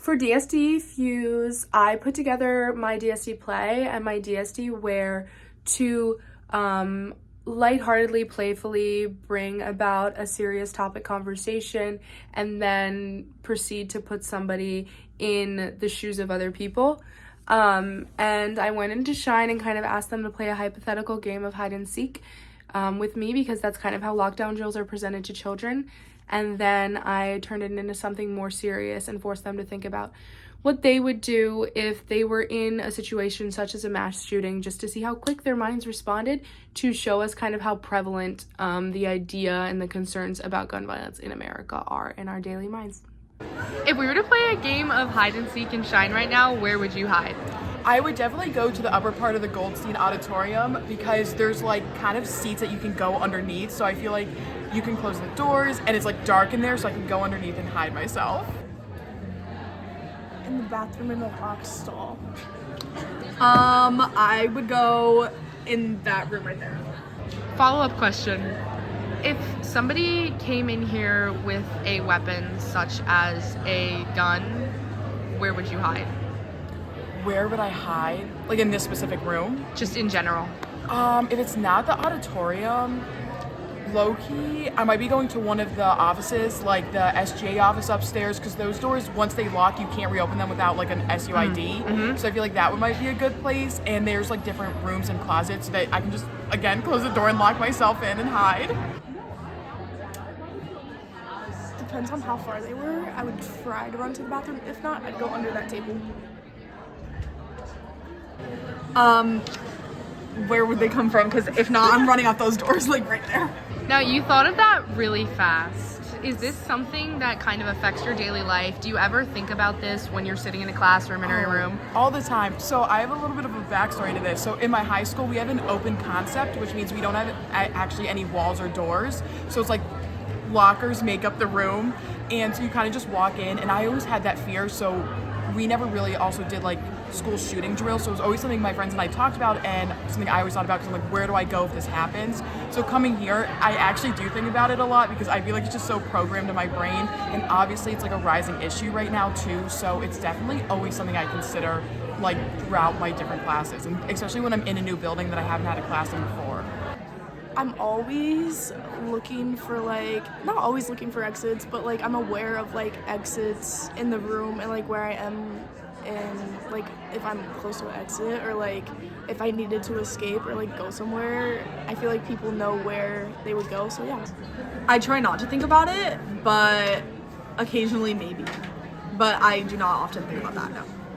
For DSD Fuse, I put together my DSD play and my DSD wear to lightheartedly, playfully bring about a serious topic conversation and then proceed to put somebody in the shoes of other people. And I went into Shine and kind of asked them to play a hypothetical game of hide and seek with me, because that's kind of how lockdown drills are presented to children. And then I turned it into something more serious and forced them to think about what they would do if they were in a situation such as a mass shooting, just to see how quick their minds responded, to show us kind of how prevalent the idea and the concerns about gun violence in America are in our daily minds. If we were to play a game of hide and seek in Shine right now, where would you hide? I would definitely go to the upper part of the Goldstein Auditorium, because there's like kind of seats that you can go underneath, so I feel like you can close the doors and it's like dark in there, so I can go underneath and hide myself. In the bathroom in the locked stall. I would go in that room right there. Follow-up question. If somebody came in here with a weapon such as a gun, where would you hide? Where would I hide? Like in this specific room? Just in general. If it's not the auditorium, low-key, I might be going to one of the offices, like the SGA office upstairs, because those doors, once they lock, you can't reopen them without like an SUID. So I feel like that might be a good place. And there's like different rooms and closets that I can just, again, close the door and lock myself in and hide. Depends on how far they were. I would try to run to the bathroom. If not, I'd go under that table. Where would they come from? Because if not, I'm running out those doors like right there. Now, you thought of that really fast. Is this something that kind of affects your daily life? Do you ever think about this when you're sitting in a classroom in a room? All the time. So I have a little bit of a backstory to this. So in my high school, we have an open concept, which means we don't have actually any walls or doors. So it's like lockers make up the room, and so you kind of just walk in, and I always had that fear, so we never really also did like school shooting drills, so it was always something my friends and I talked about, and something I always thought about, because I'm like, where do I go if this happens? So coming here, I actually do think about it a lot, because I feel like it's just so programmed in my brain, and obviously it's like a rising issue right now too, so it's definitely always something I consider like throughout my different classes, and especially when I'm in a new building that I haven't had a class in before. I'm always looking for not always looking for exits, but like I'm aware of like exits in the room and like where I am, and like if I'm close to an exit, or like if I needed to escape or like go somewhere, I feel like people know where they would go, so yeah. I try not to think about it, but occasionally maybe. But I do not often think about that, no.